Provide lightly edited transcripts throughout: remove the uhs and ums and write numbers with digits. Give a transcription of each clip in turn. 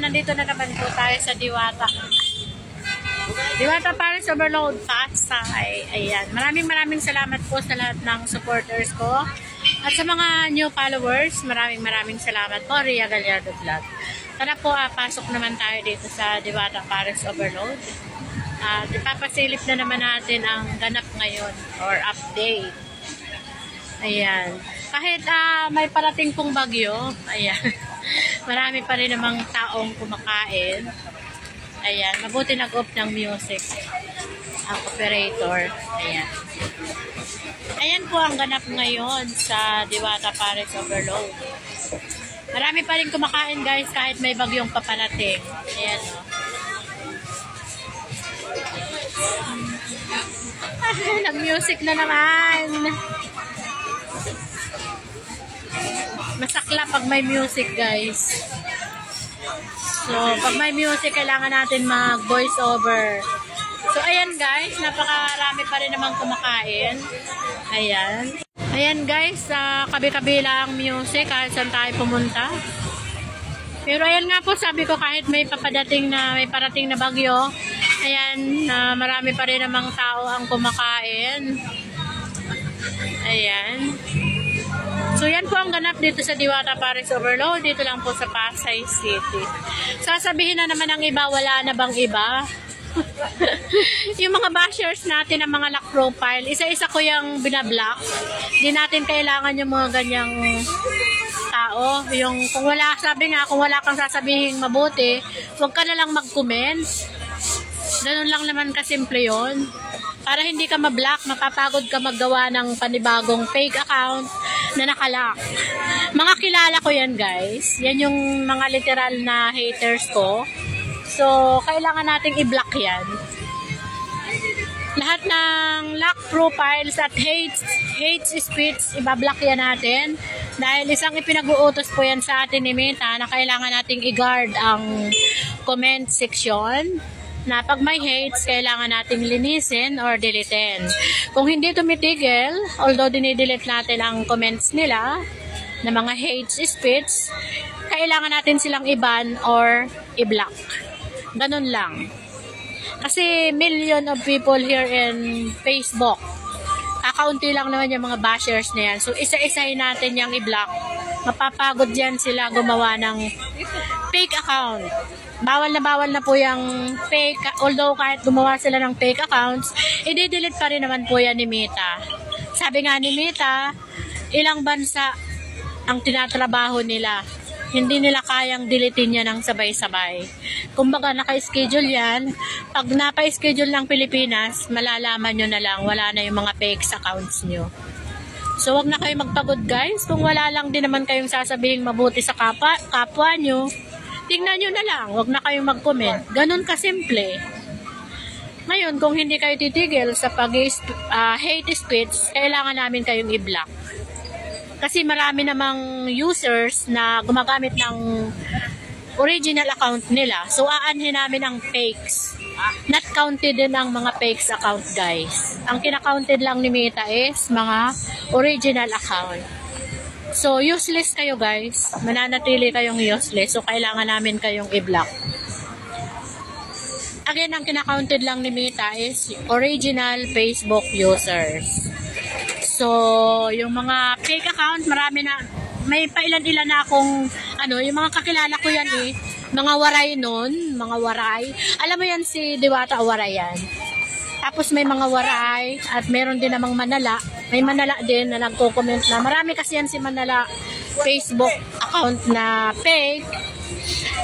nandito na naman po tayo sa Diwata. Diwata Paris Overload Pasay. Ayan. Maraming salamat po sa lahat ng supporters ko. At sa mga new followers, maraming salamat po. Ria Gallardo Vlog. Tara po, pasok naman tayo dito sa Diwata Paris Overload. At ipapasilip na naman natin ang ganap ngayon or update. Ayan. Kahit may parating pong bagyo, ayan. Marami pa rin namang taong kumakain. Ayan, mabuti nag-off ng music ang operator. Ayan. Ayan po ang ganap ngayon sa Diwata Paris Overload. Marami pa rin kumakain guys kahit may bagyong paparating. Ayan o. Nag-music na naman. Masakla pag may music guys. So, pag may music, kailangan natin mag-voice over. So, ayan guys, napakarami pa rin namang kumakain. Ayan. Ayan guys, kabi-kabila ang music kahit saan tayo pumunta. Pero ayan nga po, sabi ko kahit may parating na bagyo, ayan, marami pa rin namang tao ang kumakain. Ayan. So, yan po ang ganap dito sa Diwata Paris Overload. Dito lang po sa Pasay City. Sasabihin na naman ang iba, wala na bang iba? Yung mga bashers natin, ang mga lock profile, isa-isa ko yung binablock. Hindi natin kailangan yung mga ganyang tao. Yung, kung wala, sabi nga, kung wala kang sasabihin mabuti, huwag ka na lang mag-comment. Ganun lang naman kasimple yun. Para hindi ka ma-block, mapapagod ka maggawa ng panibagong fake account na nakalock. Mga kilala ko yan guys. Yan yung mga literal na haters ko. So, kailangan nating i-block yan. Lahat ng lock profiles at hate speech, ibablock yan natin. Dahil isang ipinag-uutos po yan sa atin ni Meta na kailangan nating i-guard ang comment section. Na pag may hates, kailangan nating linisin or deletein. Kung hindi tumitigil, although dinidelete natin ang comments nila, na mga hate speech, kailangan natin silang i-ban or i-block. Ganun lang. Kasi million of people here in Facebook. Kakaunti lang naman yung mga bashers na yan. So, isa-isahin natin yung i-block. Mapapagod yan sila gumawa ng fake account. Bawal na po yung fake, although kahit gumawa sila ng fake accounts, i-delete pa rin naman po yan ni Meta. Sabi nga ni Meta, ilang bansa ang tinatrabaho nila. Hindi nila kayang deletein yan ng sabay-sabay. Kumbaga, naka-schedule yan. Pag napa-schedule ng Pilipinas, malalaman nyo na lang, wala na yung mga fake accounts nyo. So, wag na kayo magpagod guys. Kung wala lang din naman kayong sasabihin mabuti sa kapwa nyo, tingnan nyo na lang, wag na kayong mag-comment. Ganun kasimple. Ngayon, kung hindi kayo titigil sa hate speech, kailangan namin kayong i-block. Kasi marami namang users na gumagamit ng original account nila. So, aanhin namin ang fakes. Not counted din ang mga fakes account, guys. Ang kina-counted lang ni Meta is mga original account. So, useless kayo guys. Mananatili kayong useless. So, kailangan namin kayong i-block. Again, ang kina-counted lang ni Meta is original Facebook users. So, yung mga fake account, marami na. May pailan-ilan na akong, yung mga kakilala ko yan eh. Mga waray nun. Mga waray. Alam mo yan si Diwata, waray yan. Tapos may mga waray at meron din namang Manala. May Manala din na nagko-comment na. Marami kasi yan si Manala Facebook account na fake.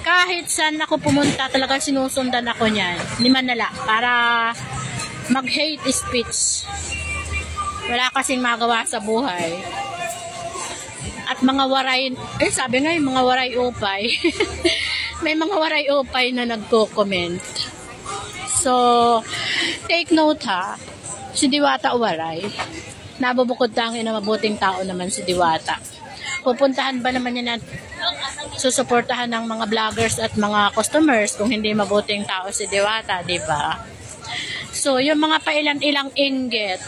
Kahit saan ako pumunta, talaga sinusundan ako niyan. Ni Manala. Para mag-hate speech. Wala kasing magawa sa buhay. At mga waray, sabi nga yung mga waray upay. May mga waray upay na nagko-comment. So, take note ha, si Diwata waray. Nabubukod tangin na mabuting tao naman si Diwata. Pupuntahan ba naman niya na susuportahan ng mga vloggers at mga customers kung hindi mabuting tao si Diwata, di ba? So, yung mga pailan-ilang inggit,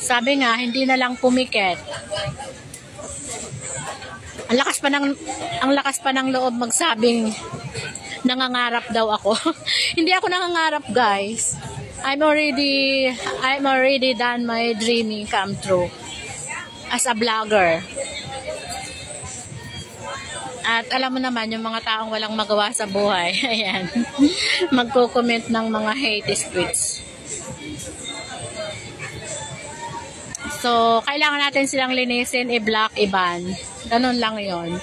sabi nga, hindi na lang pumikit. Ang lakas pa ng loob magsabing nangangarap daw ako. Hindi ako nangangarap, guys. I'm already done my dreaming come true as a vlogger. At alam mo naman, yung mga taong walang magawa sa buhay, ayan, magko-comment ng mga hate speech. So, kailangan natin silang linisin, i-block, i-ban. Ganun lang yon.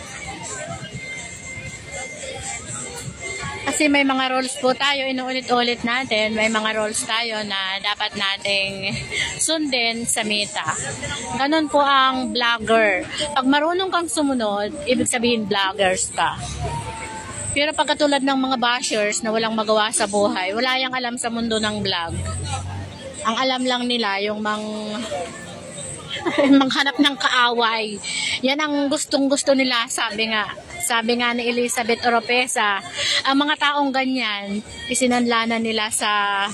Kasi may mga rules po tayo, inuulit-ulit natin, may mga rules tayo na dapat nating sundin sa Meta. Ganun po ang vlogger. Pag marunong kang sumunod, ibig sabihin vloggers ka. Pero pagkatulad ng mga bashers na walang magawa sa buhay, wala yang alam sa mundo ng vlog. Ang alam lang nila yung manghanap ng kaaway. Yan ang gustong-gusto nila, sabi nga ni Elizabeth Oropesa, ang mga taong ganyan, isinanlanan nila sa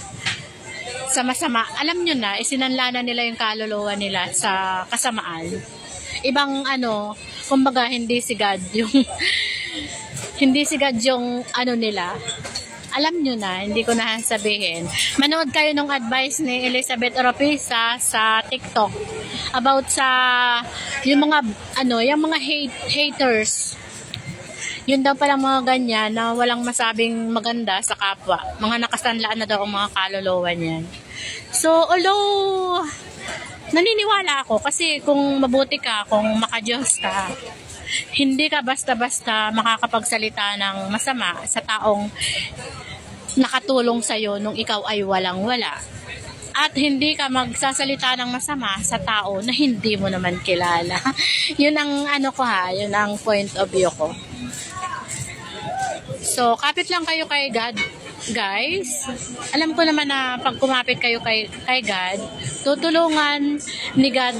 masama. Alam nyo na, isinanlanan nila yung kaluluwa nila sa kasamaan. Ibang kumbaga hindi si God yung hindi si God yung nila. Alam nyo na, hindi ko na sabihin. Manood kayo ng advice ni Elizabeth Oropesa sa TikTok about sa yung mga haters. Yun daw palang mga ganyan na walang masabing maganda sa kapwa. Mga nakasanlaan na daw ang mga kaluluwa niyan. So, although naniniwala ako kasi kung mabuti ka, kung makadiyos ka, hindi ka basta-basta makakapagsalita ng masama sa taong nakatulong sa'yo nung ikaw ay walang-wala. At hindi ka magsasalita ng masama sa tao na hindi mo naman kilala. Yun ang yun ang point of view ko. So, kapit lang kayo kay God, guys. Alam ko naman na pag kumapit kayo kay God, tutulungan ni God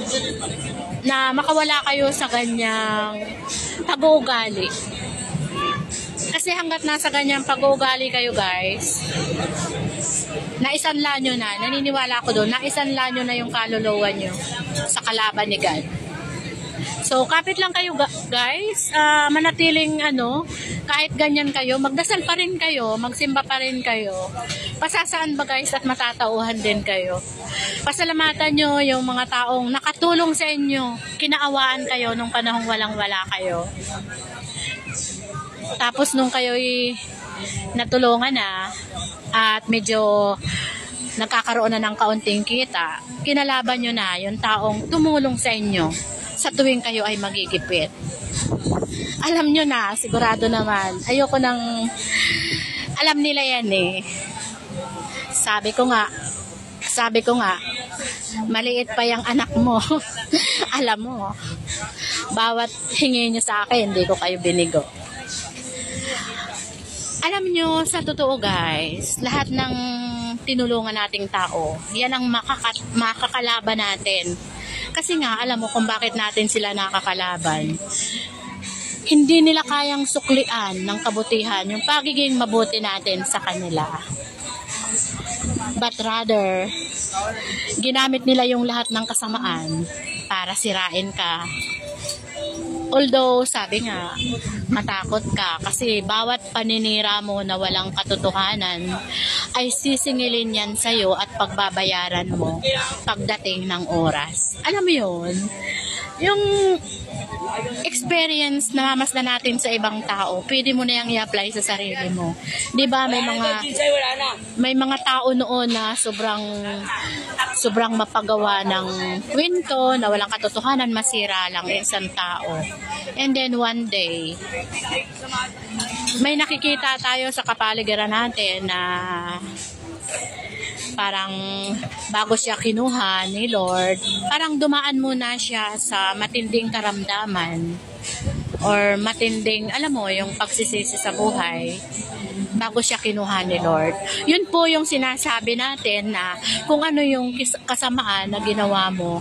na makawala kayo sa ganyang pag-uugali. Kasi hanggat nasa ganyang pag-uugali kayo, guys, naisanla nyo na, naniniwala ko doon, naisanla nyo na yung kaluluwa nyo sa kalaban ni God. So, kapit lang kayo, guys, manatiling kahit ganyan kayo, magdasal pa rin kayo, magsimba pa rin kayo. Pasasaan ba, guys, at matatauhan din kayo. Pasalamatan nyo yung mga taong nakatulong sa inyo, kinaawaan kayo nung panahong walang-wala kayo. Tapos nung kayo'y natulungan na at medyo nagkakaroon na ng kaunting kita, kinalaban nyo na yung taong tumulong sa inyo sa tuwing kayo ay magigipit. Alam nyo na, sigurado naman. Ayoko nang alam nila yan eh. Sabi ko nga, maliit pa yung anak mo. Alam mo, bawat hingi nyo sa akin, hindi ko kayo binigo. Alam nyo, sa totoo guys, lahat ng tinulungan nating tao, yan ang makakalaban natin. Kasi nga, alam mo kung bakit natin sila nakakalaban. Hindi nila kayang suklian ng kabutihan, yung pagiging mabuti natin sa kanila. But rather, ginamit nila yung lahat ng kasamaan para sirain ka. Although, sabi nga, matakot ka kasi bawat paninira mo na walang katotohanan ay sisingilin yan sa'yo at pagbabayaran mo pagdating ng oras. Alam mo yun? Yung experience na mamasdan natin sa ibang tao, pwede mo na yung i-apply sa sarili mo. 'Di ba may mga tao noon na sobrang mapagawa ng kwento na walang katotohanan, masira lang isang tao. And then one day, may nakikita tayo sa kapaligiran natin na parang bago siya kinuha ni Lord, parang dumaan muna siya sa matinding karamdaman or matinding, alam mo, yung pagsisisi sa buhay bago siya kinuha ni Lord. Yun po yung sinasabi natin na kung ano yung kasamaan na ginawa mo,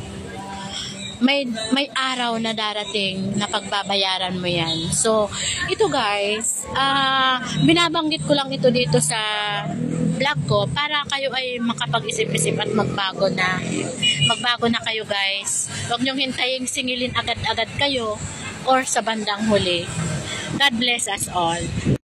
may araw na darating na pagbabayaran mo yan. So, ito guys, binabanggit ko lang ito dito sa vlog ko para kayo ay makapag-isip-isip at magbago na kayo guys. Huwag niyong hintayin singilin agad-agad kayo or sa bandang huli. God bless us all.